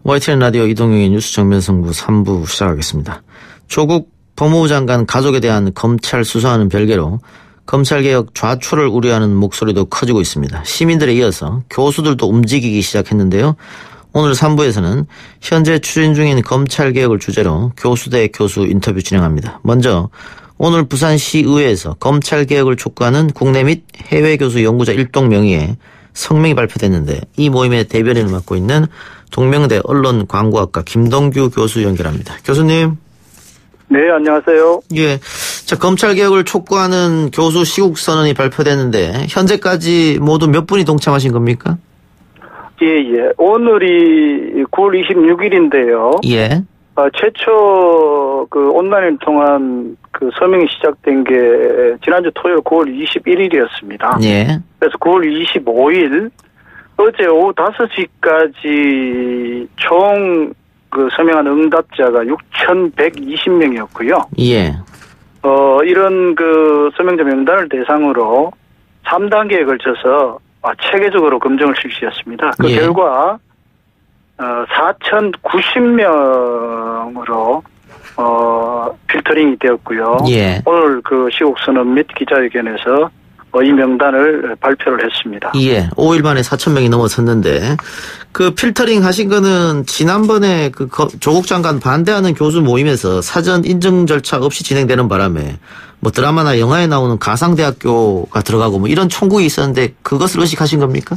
YTN 라디오 이동용의 뉴스 정면승부 3부 시작하겠습니다. 조국 법무부 장관 가족에 대한 검찰 수사와는 별개로 검찰개혁 좌초를 우려하는 목소리도 커지고 있습니다. 시민들에 이어서 교수들도 움직이기 시작했는데요. 오늘 3부에서는 현재 추진 중인 검찰개혁을 주제로 교수 대 교수 인터뷰 진행합니다. 먼저 오늘 부산시의회에서 검찰개혁을 촉구하는 국내 및 해외 교수 연구자 일동 명의의 성명이 발표됐는데 이 모임의 대변인을 맡고 있는 동명대 언론광고학과 김동규 교수 연결합니다. 교수님. 네, 안녕하세요. 예. 자, 검찰개혁을 촉구하는 교수 시국선언이 발표됐는데 현재까지 모두 몇 분이 동참하신 겁니까? 예. 오늘이 9월 26일인데요. 예. 최초 그 온라인을 통한 그 서명이 시작된 게 지난주 토요일 9월 21일이었습니다. 예. 그래서 9월 25일 어제 오후 5시까지 총 그 서명한 응답자가 6,120명이었고요. 예. 이런 그 서명자 명단을 대상으로 3단계에 걸쳐서 체계적으로 검증을 실시했습니다. 그 결과 4,090명으로 필터링이 되었고요. 예. 오늘 그 시국선언 및 기자회견에서 이 명단을 발표를 했습니다. 예. 5일 만에 4,000명이 넘어섰는데 그 필터링 하신 거는 지난번에 그 조국 장관 반대하는 교수 모임에서 사전 인증 절차 없이 진행되는 바람에 뭐 드라마나 영화에 나오는 가상대학교가 들어가고 뭐 이런 총국이 있었는데 그것을 의식하신 겁니까?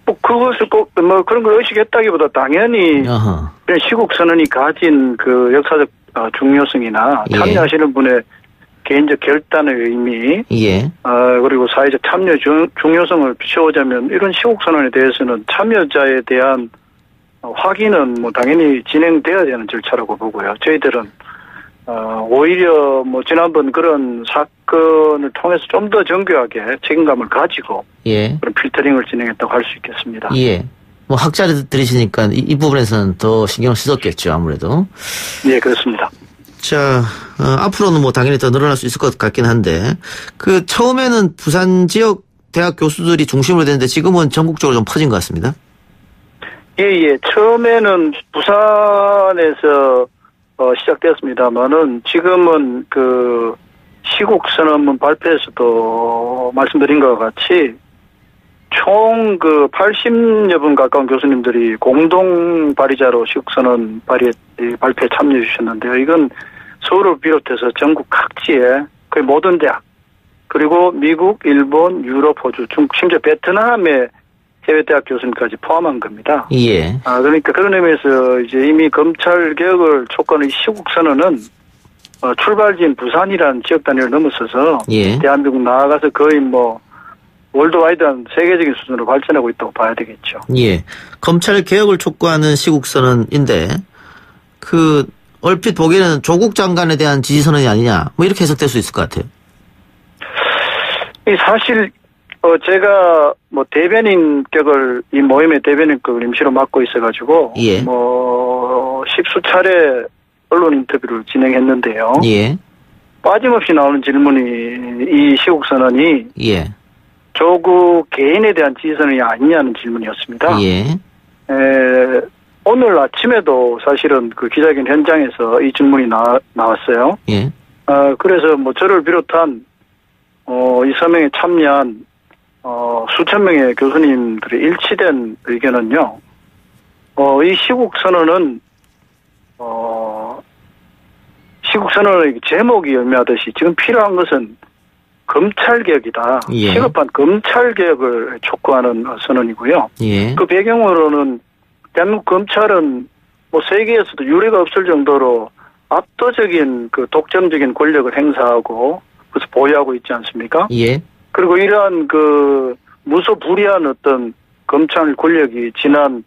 그것을 꼭 그런 걸 의식했다기보다 당연히 이런 시국선언이 가진 그 역사적 중요성이나 참여하시는 분의 개인적 결단의 의미, 그리고 사회적 참여 중요성을 비춰보자면 이런 시국선언에 대해서는 참여자에 대한 확인은 뭐 당연히 진행돼야 되는 절차라고 보고요. 저희들은 오히려 뭐 지난번 그런 사건을 통해서 좀 더 정교하게 책임감을 가지고 그런 필터링을 진행했다고 할 수 있겠습니다. 예. 뭐 학자들이시니까 이 부분에서는 더 신경을 쓰셨겠죠, 아무래도. 예, 그렇습니다. 자, 앞으로는 뭐 당연히 더 늘어날 수 있을 것 같긴 한데, 그 처음에는 부산 지역 대학 교수들이 중심으로 됐는데 지금은 전국적으로 좀 퍼진 것 같습니다. 예. 처음에는 부산에서 시작되었습니다만은 지금은 그 시국선언문 발표에서도 말씀드린 것과 같이 총 그 80여 분 가까운 교수님들이 공동 발의자로 시국선언 발표에 참여해 주셨는데요. 이건 서울을 비롯해서 전국 각지의 거의 모든 대학, 그리고 미국, 일본, 유럽, 호주, 중국, 심지어 베트남의 해외 대학 교수님까지 포함한 겁니다. 예. 그러니까 그런 의미에서 이제 이미 검찰 개혁을 촉구하는 시국선언은 출발지인 부산이라는 지역 단위를 넘어서서 대한민국 나아가서 거의 뭐 월드와이드한 세계적인 수준으로 발전하고 있다고 봐야 되겠죠. 예. 검찰 개혁을 촉구하는 시국선언인데 그 얼핏 보기에는 조국 장관에 대한 지지선언이 아니냐 뭐 이렇게 해석될 수 있을 것 같아요. 사실 제가 뭐 대변인격을 이 모임의 대변인격을 임시로 맡고 있어가지고 뭐 10수차례 언론 인터뷰를 진행했는데요. 빠짐없이 나오는 질문이 이 시국선언이 조국 개인에 대한 지지선언이 아니냐는 질문이었습니다. 오늘 아침에도 사실은 그 기자회견 현장에서 이 질문이 나왔어요. 그래서 뭐 저를 비롯한 이 서명에 참여한 수천 명의 교수님들의 일치된 의견은요. 이 시국선언은 시국선언의 제목이 의미하듯이 지금 필요한 것은 검찰개혁이다. 시급한 검찰개혁을 촉구하는 선언이고요. 그 배경으로는 대한민국 검찰은 뭐 세계에서도 유례가 없을 정도로 압도적인 그 독점적인 권력을 행사하고 그래서 보유하고 있지 않습니까? 그리고 이러한 그 무소불위한 어떤 검찰 권력이 지난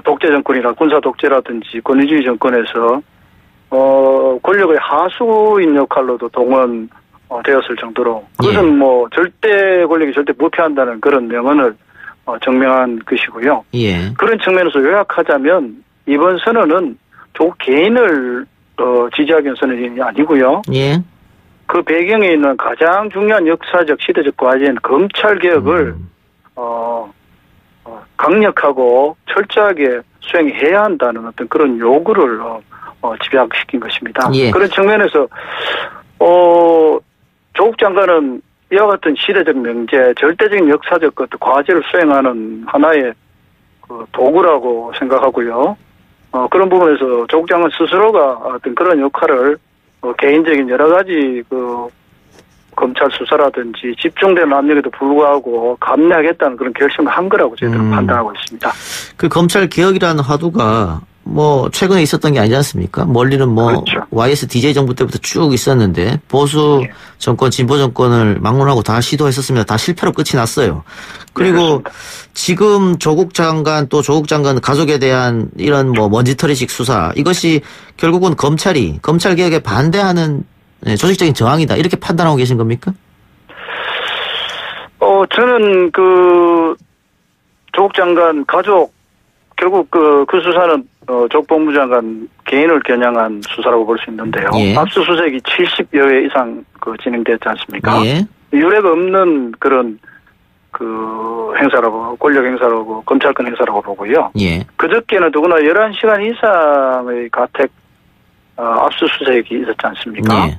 독재 정권이나 군사 독재라든지 권위주의 정권에서 권력의 하수인 역할로도 동원되었을 정도로 그것은 뭐 절대 권력이 절대 부패한다는 그런 명언을 증명한 것이고요. 그런 측면에서 요약하자면 이번 선언은 조국 개인을 지지하기 위한 선언이 아니고요. 그 배경에 있는 가장 중요한 역사적 시대적 과제인 검찰개혁을 강력하고 철저하게 수행해야 한다는 어떤 그런 요구를 집약시킨 것입니다. 예. 그런 측면에서 조국 장관은 이와 같은 시대적 명제, 절대적인 역사적 과제를 수행하는 하나의 그 도구라고 생각하고요. 그런 부분에서 조국 장관 스스로가 어떤 그런 역할을 개인적인 여러 가지 검찰 수사라든지 집중되는 압력에도 불구하고 감내하겠다는 그런 결심을 한 거라고 저희들은 판단하고 있습니다. 그 검찰 개혁이라는 화두가 최근에 있었던 게 아니지 않습니까? 멀리는 그렇죠. YSDJ 정부 때부터 쭉 있었는데 보수 정권, 진보 정권을 막론하고 다 시도했었습니다. 다 실패로 끝이 났어요. 그리고 지금 조국 장관 또 조국 장관 가족에 대한 이런 먼지털이식 수사, 이것이 결국은 검찰 개혁에 반대하는 조직적인 저항이다, 이렇게 판단하고 계신 겁니까? 저는 조국 장관 가족, 결국 그 수사는 조국 법무장관 개인을 겨냥한 수사라고 볼 수 있는데요. 예. 압수수색이 70여 회 이상 진행됐지 않습니까? 예. 유례가 없는 그런 행사라고, 권력 행사라고, 검찰권 행사라고 보고요. 예. 그저께는 더구나 11시간 이상의 가택 압수수색이 있었지 않습니까? 예.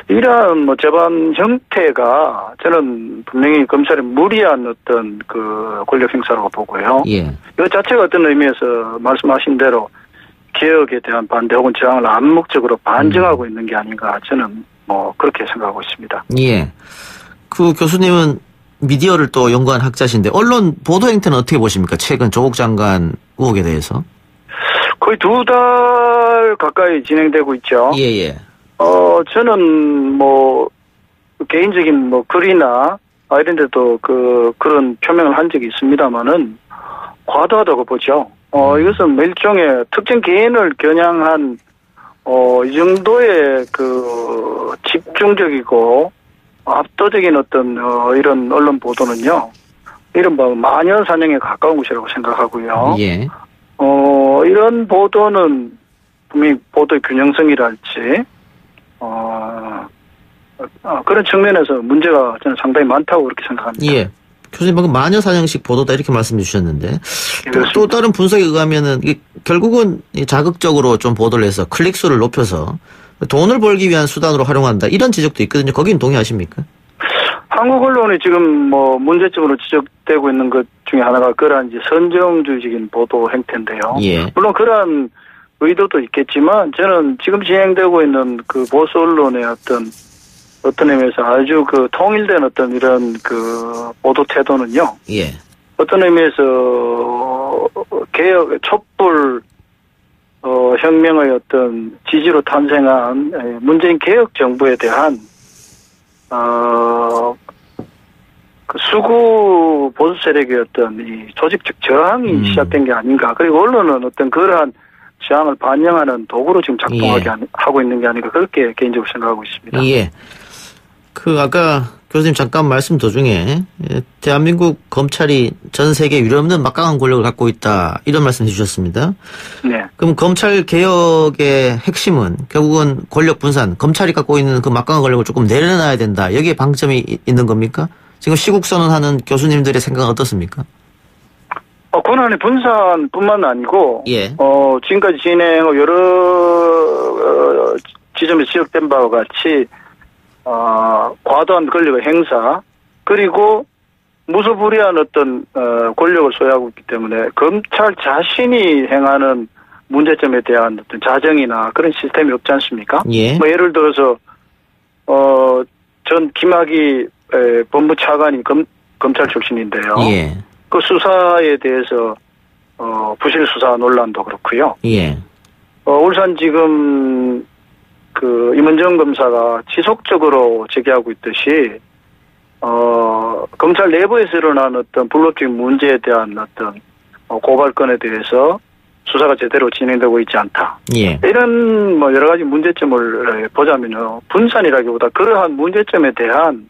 이러한 재반 형태가 저는 분명히 검찰의 무리한 어떤 권력 행사라고 보고요. 예. 이것 자체가 어떤 의미에서 말씀하신 대로 개혁에 대한 반대 혹은 저항을 암묵적으로 반증하고 있는 게 아닌가, 저는 그렇게 생각하고 있습니다. 예. 그 교수님은 미디어를 또 연구한 학자신데 언론 보도 행태는 어떻게 보십니까? 최근 조국 장관 의혹에 대해서. 거의 2달 가까이 진행되고 있죠. 예. 저는 개인적인 글이나 이런 데도 그런 표명을 한 적이 있습니다만은 과도하다고 보죠. 이것은 일종의 특정 개인을 겨냥한 이 정도의 집중적이고 압도적인 어떤 이런 언론 보도는요, 이른바 마녀 사냥에 가까운 것이라고 생각하고요. 예. 이런 보도는 분명히 보도의 균형성이랄지 그런 측면에서 문제가 저는 상당히 많다고 그렇게 생각합니다. 예. 교수님 방금 마녀 사냥식 보도다 이렇게 말씀해 주셨는데 또 다른 분석에 의하면은 결국은 자극적으로 좀 보도를 해서 클릭수를 높여서 돈을 벌기 위한 수단으로 활용한다, 이런 지적도 있거든요. 거기는 동의하십니까? 한국 언론이 지금 문제점으로 지적되고 있는 것 중에 하나가 그러한 이제 선정주의적인 보도 행태인데요. 예. 물론 그러한 의도도 있겠지만 저는 지금 진행되고 있는 보수 언론의 어떤 의미에서 아주 통일된 어떤 이런 보도 태도는요. 예. 어떤 의미에서 개혁, 촛불 혁명의 어떤 지지로 탄생한 문재인 개혁 정부에 대한 수구 보수 세력의 어떤 이 조직적 저항이 시작된 게 아닌가. 그리고 언론은 어떤 그러한 저항을 반영하는 도구로 지금 작동하게 하고 있는 게 아닌가, 그렇게 개인적으로 생각하고 있습니다. 예. 아까 교수님 잠깐 말씀 도중에 대한민국 검찰이 전 세계 유례없는 막강한 권력을 갖고 있다, 이런 말씀 해주셨습니다. 네. 그럼 검찰 개혁의 핵심은 결국은 권력 분산, 검찰이 갖고 있는 그 막강한 권력을 조금 내려놔야 된다, 여기에 방점이 있는 겁니까? 지금 시국 선언하는 교수님들의 생각은 어떻습니까? 권한의 분산뿐만 아니고, 예. 지금까지 진행한 여러 지점에 지적된 바와 같이 과도한 권력의 행사, 그리고 무소불위한 어떤 권력을 소유하고 있기 때문에 검찰 자신이 행하는 문제점에 대한 어떤 자정이나 그런 시스템이 없지 않습니까? 예. 예를 들어서 전 김학의 법무차관이 검찰 출신인데요. 예. 그 수사에 대해서 부실 수사 논란도 그렇고요. 예. 울산 지금 임은정 검사가 지속적으로 제기하고 있듯이 검찰 내부에서 일어난 어떤 불법적인 문제에 대한 어떤 고발건에 대해서 수사가 제대로 진행되고 있지 않다. 예. 이런 여러 가지 문제점을 보자면요, 분산이라기보다 그러한 문제점에 대한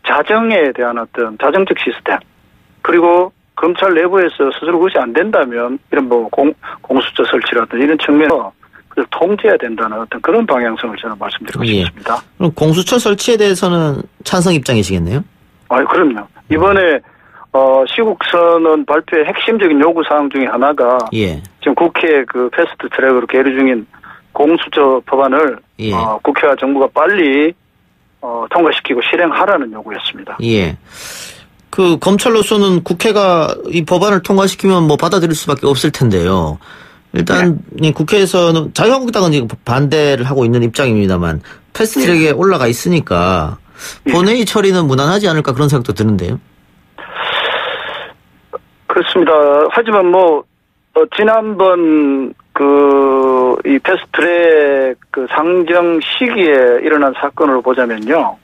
자정에 대한 어떤 자정적 시스템, 그리고 검찰 내부에서 스스로 그것이 안 된다면 이런 공수처 설치라든지 이런 측면에서 그걸 통제해야 된다는 어떤 그런 방향성을 저는 말씀드리고 싶습니다. 그럼 공수처 설치에 대해서는 찬성 입장이시겠네요? 그럼요. 이번에 시국선언 발표의 핵심적인 요구사항 중에 하나가 예. 지금 국회 그 패스트 트랙으로 계류 중인 공수처 법안을 예. 국회와 정부가 빨리 통과시키고 실행하라는 요구였습니다. 예. 그 검찰로서는 국회가 이 법안을 통과시키면 뭐 받아들일 수밖에 없을 텐데요. 일단 네. 국회에서는 자유한국당은 지금 반대를 하고 있는 입장입니다만 패스트트랙에 올라가 있으니까 본회의 처리는 무난하지 않을까 그런 생각도 드는데요. 그렇습니다. 하지만 지난번 이 패스트트랙 그 상정 시기에 일어난 사건으로 보자면요.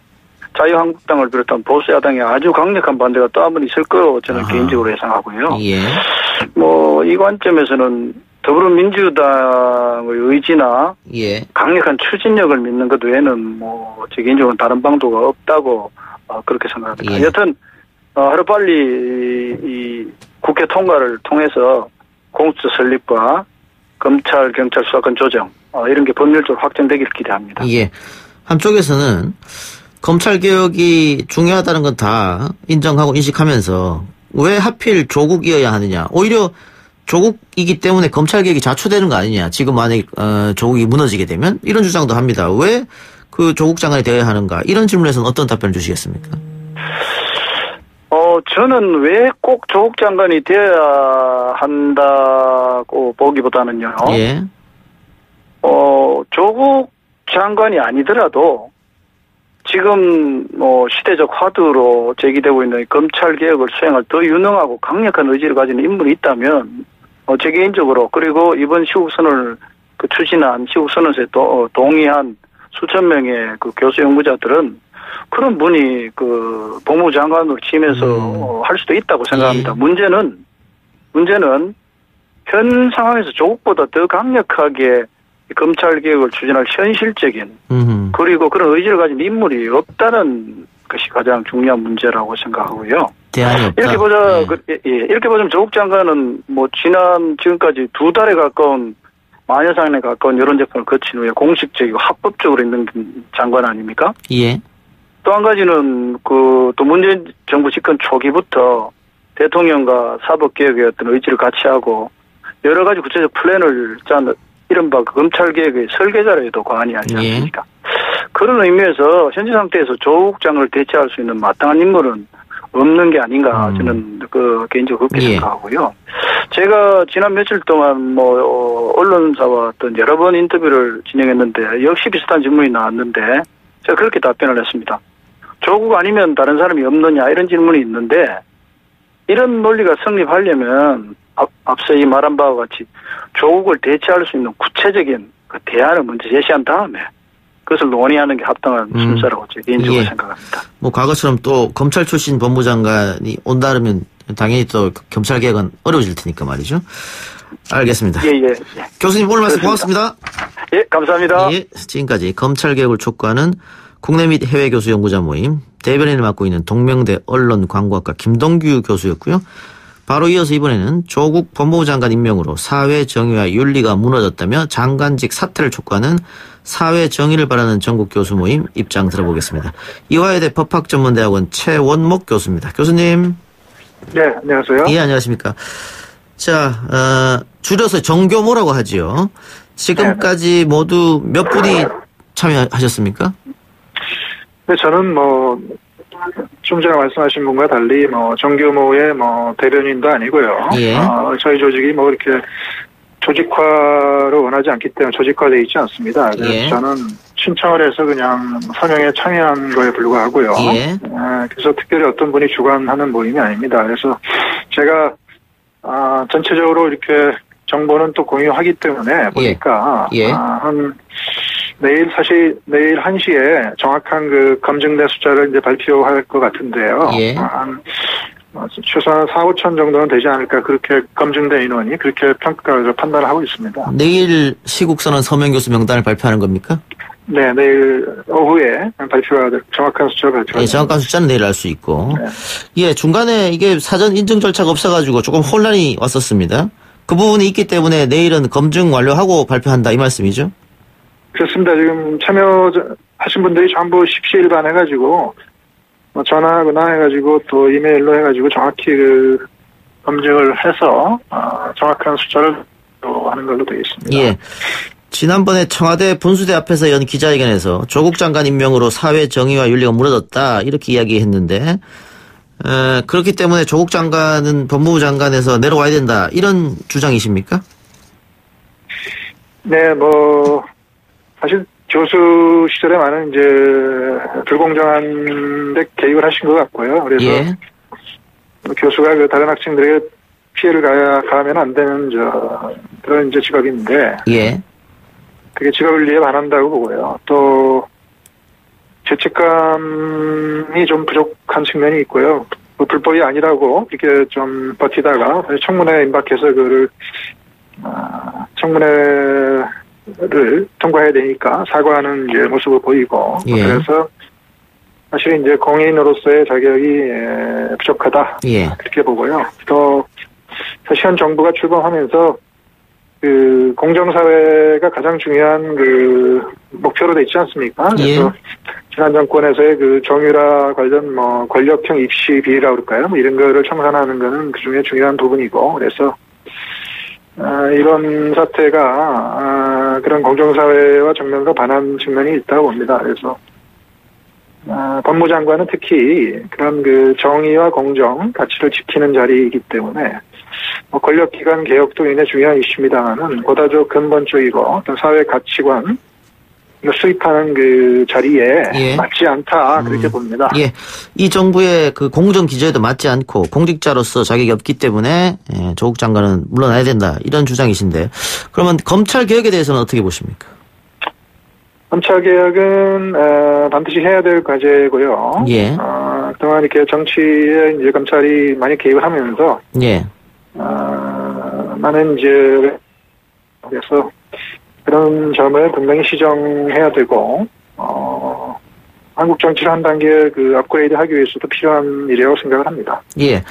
자유한국당을 비롯한 보수 야당의 아주 강력한 반대가 또 한 번 있을 거로 저는 개인적으로 예상하고요. 예. 이 관점에서는 더불어민주당의 의지나 예. 강력한 추진력을 믿는 것 외에는 제 개인적으로는 다른 방도가 없다고 그렇게 생각합니다. 예. 여튼 하루빨리 이 국회 통과를 통해서 공수처 설립과 검찰, 경찰 수사권 조정 이런 게 법률적으로 확정되기를 기대합니다. 예. 한쪽에서는 검찰 개혁이 중요하다는 건 다 인정하고 인식하면서 왜 하필 조국이어야 하느냐. 오히려 조국이기 때문에 검찰 개혁이 자초되는 거 아니냐. 지금 만약에 조국이 무너지게 되면 이런 주장도 합니다. 왜 그 조국 장관이 되어야 하는가. 이런 질문에서는 어떤 답변을 주시겠습니까? 저는 왜 꼭 조국 장관이 되어야 한다고 보기보다는요. 예. 조국 장관이 아니더라도 지금 시대적 화두로 제기되고 있는 검찰 개혁을 수행할 더 유능하고 강력한 의지를 가진 인물이 있다면 제 개인적으로 그리고 이번 시국선언을 추진한 시국선언에 동의한 수천 명의 그 교수 연구자들은 그런 분이 법무부 장관으로 취임해서 할 수도 있다고 생각합니다. 예. 문제는 현 상황에서 조국보다 더 강력하게 검찰 개혁을 추진할 현실적인 그리고 그런 의지를 가진 인물이 없다는 것이 가장 중요한 문제라고 생각하고요. 대안이 없다. 이렇게 보자면 조국 장관은 지금까지 2달에 가까운 만여상에 가까운 여론 접근을 거친 후에 공식적이고 합법적으로 있는 장관 아닙니까? 예. 또 한 가지는 또 문재인 정부 집권 초기부터 대통령과 사법개혁의 어떤 의지를 같이 하고 여러 가지 구체적 플랜을 짠 이른바 검찰개혁의 설계자로도 과언이 아니지 않습니까? 예. 그런 의미에서 현재 상태에서 조국 장관을 대체할 수 있는 마땅한 인물은 없는 게 아닌가 저는 개인적으로 그렇게 생각하고요. 제가 지난 며칠 동안 언론사와 어떤 여러 번 인터뷰를 진행했는데 역시 비슷한 질문이 나왔는데 제가 그렇게 답변을 했습니다. 조국 아니면 다른 사람이 없느냐 이런 질문이 있는데 이런 논리가 성립하려면 앞서 이 말한 바와 같이 조국을 대체할 수 있는 구체적인 대안을 먼저 제시한 다음에 그것을 논의하는 게 합당한 순서라고 제 개인적으로 생각합니다. 과거처럼 또 검찰 출신 법무부 장관이 온다면 당연히 또 검찰 개혁은 어려워질 테니까 말이죠. 알겠습니다. 예. 교수님 오늘 말씀 고맙습니다. 예, 감사합니다. 예, 지금까지 검찰 개혁을 촉구하는 국내 및 해외 교수 연구자 모임 대변인을 맡고 있는 동명대 언론광고학과 김동규 교수였고요. 바로 이어서 이번에는 조국 법무부 장관 임명으로 사회 정의와 윤리가 무너졌다며 장관직 사퇴를 촉구하는 사회 정의를 바라는 전국 교수 모임 입장 들어보겠습니다. 이화여대 법학전문대학원 최원목 교수입니다. 교수님. 네, 안녕하세요. 예, 안녕하십니까. 자, 줄여서 정교모라고 하지요. 지금까지 모두 몇 분이 참여하셨습니까? 네, 저는 좀 전에 말씀하신 분과 달리 정교모의 대변인도 아니고요. 예. 저희 조직이 이렇게 조직화를 원하지 않기 때문에 조직화되어 있지 않습니다. 그래서 예. 저는 신청을 해서 그냥 선영에 참여한 거에 불과하고요. 예. 그래서 특별히 어떤 분이 주관하는 모임이 아닙니다. 그래서 제가 전체적으로 이렇게 정보는 또 공유하기 때문에 보니까 예. 내일 1시에 정확한 검증된 숫자를 이제 발표할 것 같은데요. 예. 최소한 4,5천 정도는 되지 않을까 그렇게 검증된 인원이 그렇게 판단을 하고 있습니다. 내일 시국선언 서명 교수 명단을 발표하는 겁니까? 네, 내일 오후에 정확한 숫자를 발표하죠. 예, 정확한 숫자는 내일 알 수 있고. 네. 예, 중간에 이게 사전 인증 절차가 없어가지고 조금 혼란이 왔었습니다. 그 부분이 있기 때문에 내일은 검증 완료하고 발표한다 이 말씀이죠? 그렇습니다. 지금 참여하신 분들이 전부 십시일반해가지고 전화하거나 해가지고 또 이메일로 해가지고 정확히 그 검증을 해서 정확한 숫자를 또 하는 걸로 되어 있습니다. 예. 지난번에 청와대 분수대 앞에서 연 기자회견에서 조국 장관 임명으로 사회 정의와 윤리가 무너졌다 이렇게 이야기했는데 그렇기 때문에 조국 장관은 법무부 장관에서 내려와야 된다 이런 주장이십니까? 네, 사실 교수 시절에 많은 이제 불공정한 데 개입을 하신 것 같고요. 그래서 예. 교수가 그 다른 학생들에게 피해를 가하면 안 되는 그런 이제 직업인데. 예. 그게 직업을 위해 반한다고 보고요. 또 죄책감이 좀 부족한 측면이 있고요. 불법이 아니라고 이렇게 좀 버티다가 청문회에 임박해서 그거를 청문회를 통과해야 되니까 사과하는 이제 모습을 보이고 예. 그래서 사실 이제 공인으로서의 자격이 부족하다. 예. 그렇게 보고요. 또 사실 현 정부가 출범하면서 그 공정사회가 가장 중요한 그 목표로 돼 있지 않습니까? 그래서 예. 지난 정권에서의 그 정유라 관련 권력형 입시 비리라고 그럴까요? 이런 거를 청산하는 거는 그 중에 중요한 부분이고 그래서 이런 사태가 그런 공정사회와 정면과 반한 측면이 있다고 봅니다. 그래서 법무장관은 특히 그런 그 정의와 공정 가치를 지키는 자리이기 때문에 권력기관 개혁도 굉장히 중요한 이슈입니다만은 보다 더 근본적이고 어떤 사회 가치관 수립하는 그 자리에 예. 맞지 않다 그렇게 봅니다. 예, 이 정부의 그 공정 기조에도 맞지 않고 공직자로서 자격이 없기 때문에 조국 장관은 물러나야 된다 이런 주장이신데 그러면 검찰 개혁에 대해서는 어떻게 보십니까? 검찰 개혁은 반드시 해야 될 과제고요. 예. 그동안 이렇게 정치에 이제 검찰이 많이 개입을 하면서 예. 많은 이제 그래서 그런 점을 분명히 시정해야 되고 한국 정치를 한 단계 그 업그레이드하기 위해서도 필요한 일이라고 생각을 합니다. 예.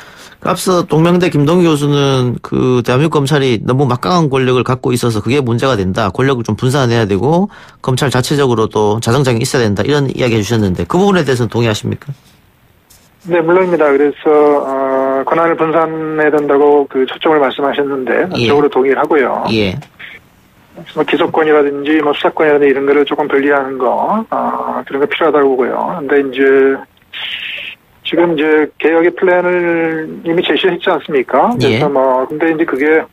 앞서 동명대 김동기 교수는 그 대한민국 검찰이 너무 막강한 권력을 갖고 있어서 그게 문제가 된다. 권력을 좀 분산해야 되고 검찰 자체적으로도 자정작용이 있어야 된다. 이런 이야기 해주셨는데 그 부분에 대해서는 동의하십니까? 네, 물론입니다. 그래서 권한을 분산해야 된다고 그 초점을 말씀하셨는데 전적으로 예. 동의를 하고요. 예. 기소권이라든지 수사권이라든지 이런 거를 조금 분리하는 거 그런 거 필요하다고 보고요. 근데 이제 지금 이제 개혁의 플랜을 이미 제시했지 않습니까? 그래서 예. 근데 이제 그게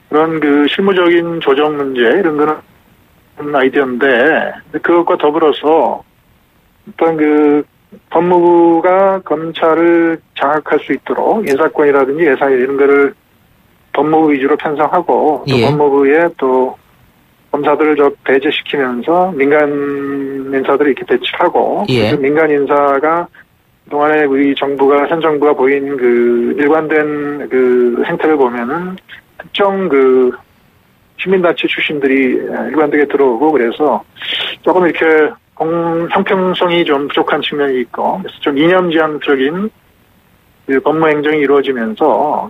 그런 그 실무적인 조정 문제 이런 거는 아이디어인데 그것과 더불어서 어떤 그 법무부가 검찰을 장악할 수 있도록 인사권이라든지 예산 이런 거를 법무부 위주로 편성하고 또 예. 법무부에 또 검사들을 배제시키면서 민간 인사들을 이렇게 배치하고 예. 그 민간 인사가 그동안에 우리 정부가 현 정부가 보인 그 일관된 그 행태를 보면은 특정 그 시민단체 출신들이 일관되게 들어오고 그래서 조금 이렇게 형평성이 좀 부족한 측면이 있고 그래서 좀 이념지향적인 그 법무행정이 이루어지면서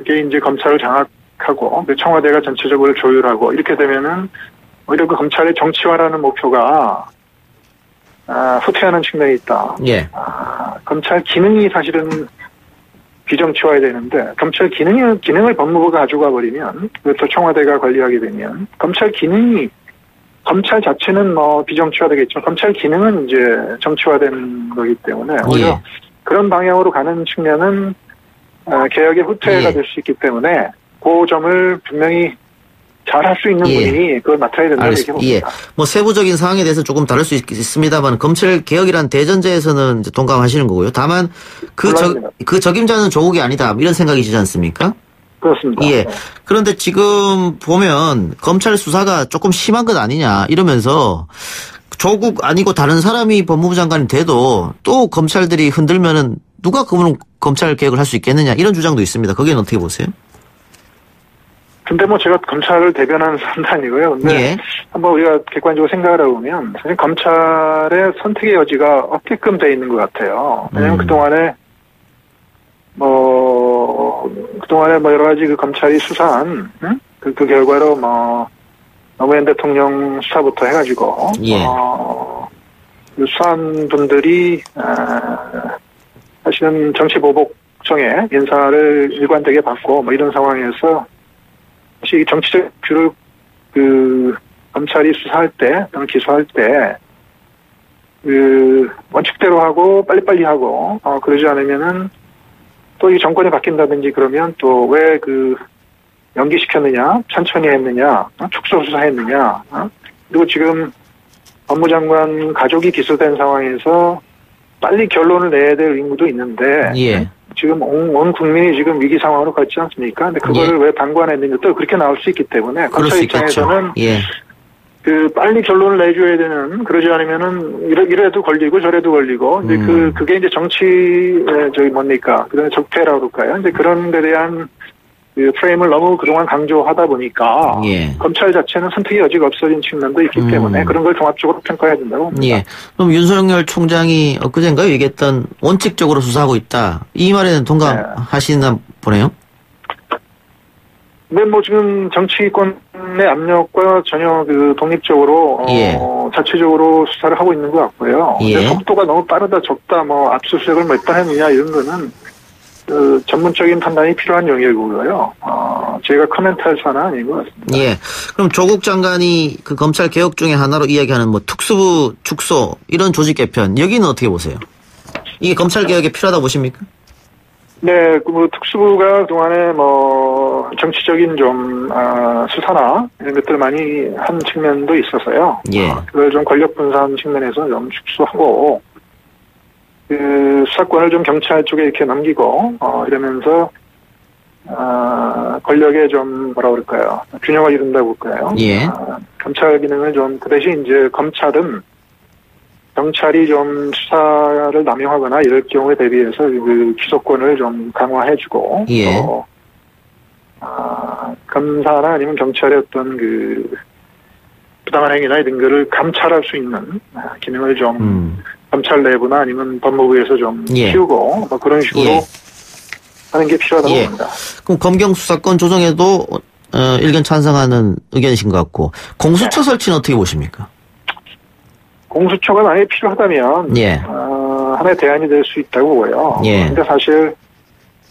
이게 이제 검찰을 장악하고 청와대가 전체적으로 조율하고 이렇게 되면은 오히려 그 검찰의 정치화라는 목표가 후퇴하는 측면이 있다. 예. 검찰 기능이 사실은 비정치화해야 되는데 검찰 기능을 법무부가 가져가 버리면 그것도 청와대가 관리하게 되면 검찰 자체는 비정치화되겠죠. 검찰 기능은 이제 정치화된 거기 때문에 오히려 예. 그런 방향으로 가는 측면은 개혁의 후퇴가 예. 될 수 있기 때문에 그 점을 분명히 잘할 수 있는 예. 분이 그걸 맡아야 된다고 이렇게 봅니다. 예. 세부적인 사항에 대해서 조금 다를 수 있습니다만 검찰 개혁이란 대전제에서는 이제 동감하시는 거고요. 다만 그 적임자는 조국이 아니다 이런 생각이시지 않습니까? 그렇습니다. 예. 그런데 지금 보면 검찰 수사가 조금 심한 것 아니냐 이러면서 조국 아니고 다른 사람이 법무부 장관이 돼도 또 검찰들이 흔들면은 누가 그러면 검찰 개혁을 할 수 있겠느냐 이런 주장도 있습니다. 거기는 어떻게 보세요? 근데 제가 검찰을 대변하는 사람도 아니고요. 근데 예. 한번 우리가 객관적으로 생각을 해보면 사실 검찰의 선택의 여지가 없게끔 돼 있는 것 같아요. 왜냐하면 그동안에 여러 가지 그 검찰이 수사한 그 결과로 노무현 대통령 수사부터 해가지고 예. 수사한 분들이 사실은 정치보복청에 인사를 일관되게 받고 뭐 이런 상황에서 사실 정치적 뷰를 검찰이 수사할 때 또는 기소할 때 원칙대로 하고 빨리빨리 하고 그러지 않으면은 또 이 정권이 바뀐다든지 그러면 또 왜 연기시켰느냐, 천천히 했느냐, 축소 수사했느냐, 그리고 지금 법무장관 가족이 기소된 상황에서 빨리 결론을 내야 될 의무도 있는데, 예. 지금 온 국민이 지금 위기 상황으로 갔지 않습니까? 근데 그거를 왜 방관했느냐, 또 그렇게 나올 수 있기 때문에, 검찰 입장에서는 예. 빨리 결론을 내줘야 되는, 그러지 않으면은 이래도 걸리고 저래도 걸리고, 이제 그게 이제 그다음에 적폐라고 그럴까요? 이제 그런 데 대한 프레임을 너무 그동안 강조하다 보니까 예. 검찰 자체는 선택의 여지가 없어진 측면도 있기 때문에 그런 걸 종합적으로 평가해야 된다고 봅니다. 예. 그럼 윤석열 총장이 엊그젠가요 얘기했던 원칙적으로 수사하고 있다. 이 말에는 동감하시나 보네요. 네, 지금 정치권의 압력과 전혀 독립적으로, 자체적으로 수사를 하고 있는 것 같고요. 예. 속도가 너무 빠르다, 적다, 압수수색을 몇 번 했느냐, 이런 거는, 전문적인 판단이 필요한 영역이고요. 제가 코멘트할 사안은 아닌 것 같습니다. 예. 그럼 조국 장관이 그 검찰 개혁 중에 하나로 이야기하는 특수부 축소, 이런 조직 개편, 여기는 어떻게 보세요? 이게 검찰 개혁에 필요하다 보십니까? 네, 특수부가 그동안에 정치적인 수사나 이런 것들을 많이 한 측면도 있어서요. 예. 그걸 좀 권력 분산 측면에서 좀 축소하고, 수사권을 좀 경찰 쪽에 이렇게 넘기고, 이러면서, 권력에 좀 균형을 이룬다고 할까요? 예. 검찰 기능을 그 대신 이제 경찰이 좀 수사를 남용하거나 이럴 경우에 대비해서 기소권을 좀 강화해주고, 예. 또, 검사나 아니면 경찰의 어떤 부당한 행위나 이런 거를 감찰할 수 있는 기능을 좀 검찰 내부나 아니면 법무부에서 좀 키우고, 그런 식으로 하는 게 필요하다고 봅니다. 그럼 검경 수사권 조정에도 일견 찬성하는 의견이신 것 같고, 공수처 설치는 어떻게 보십니까? 공수처가 만약에 필요하다면 하나의 대안이 될 수 있다고 보고요. 그런데 사실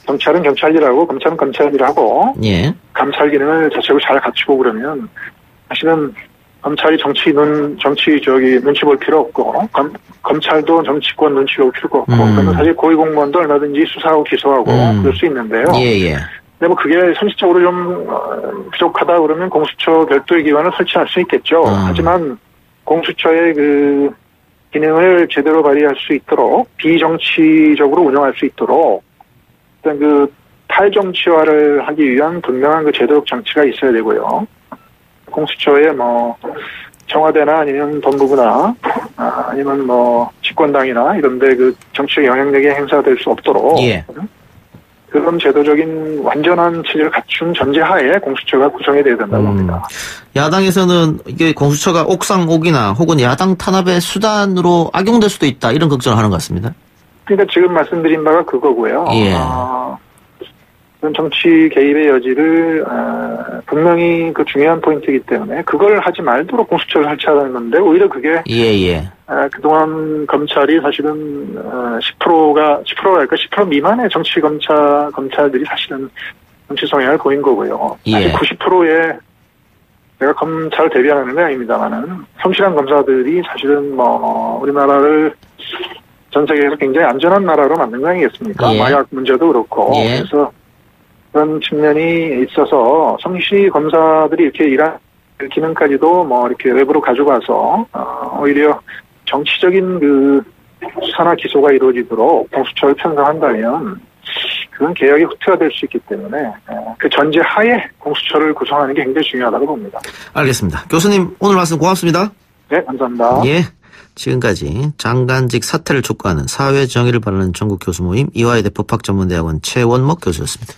경찰은 경찰 일하고 검찰은 검찰 일하고 감찰 기능을 자체로 잘 갖추고 그러면 사실은 검찰이 눈치 볼 필요 없고 검찰도 정치권 눈치 볼 필요가 없고 그러면 사실 고위공무원도 얼마든지 수사하고 기소하고 그럴 수 있는데요. 근데 그게 현실적으로 좀 부족하다 그러면 공수처 별도의 기관을 설치할 수 있겠죠. 하지만 공수처의 기능을 제대로 발휘할 수 있도록 비정치적으로 운영할 수 있도록 일단 탈정치화를 하기 위한 분명한 제도적 장치가 있어야 되고요. 공수처에 청와대나 아니면 법무부나 아니면 집권당이나 이런데 정치적 영향력이 행사될 수 없도록 그런 제도적인 완전한 체제를 갖춘 전제하에 공수처가 구성이 돼야 된다고 봅니다. 야당에서는 이게 공수처가 옥상옥이나 혹은 야당 탄압의 수단으로 악용될 수도 있다, 이런 걱정을 하는 것 같습니다. 그러니까 지금 말씀드린 바가 그거고요. 그런 정치 개입의 여지를 분명히 중요한 포인트이기 때문에 그걸 하지 말도록 공수처를 설치하는 건데 오히려 그게 그동안 검찰이 사실은 10% 미만의 정치 검찰들이 사실은 정치 성향을 보인 거고요. 사실 90%의 내가 검찰을 대변하는 게 아닙니다만은 성실한 검사들이 사실은 우리나라를 전 세계에서 굉장히 안전한 나라로 만든 거 아니겠습니까? 마약 문제도 그렇고 그래서 그런 측면이 있어서 성실히 검사들이 이렇게 일한 기능까지도 이렇게 외부로 가져가서 오히려 정치적인 수사나 기소가 이루어지도록 공수처를 편성한다면 그건 개혁의 후퇴가 될 수 있기 때문에 그 전제하에 공수처를 구성하는 게 굉장히 중요하다고 봅니다. 알겠습니다. 교수님 오늘 말씀 고맙습니다. 네, 감사합니다. 지금까지 장관직 사퇴를 촉구하는 사회 정의를 바라는 전국 교수 모임 이화여대 법학전문대학원 최원목 교수였습니다.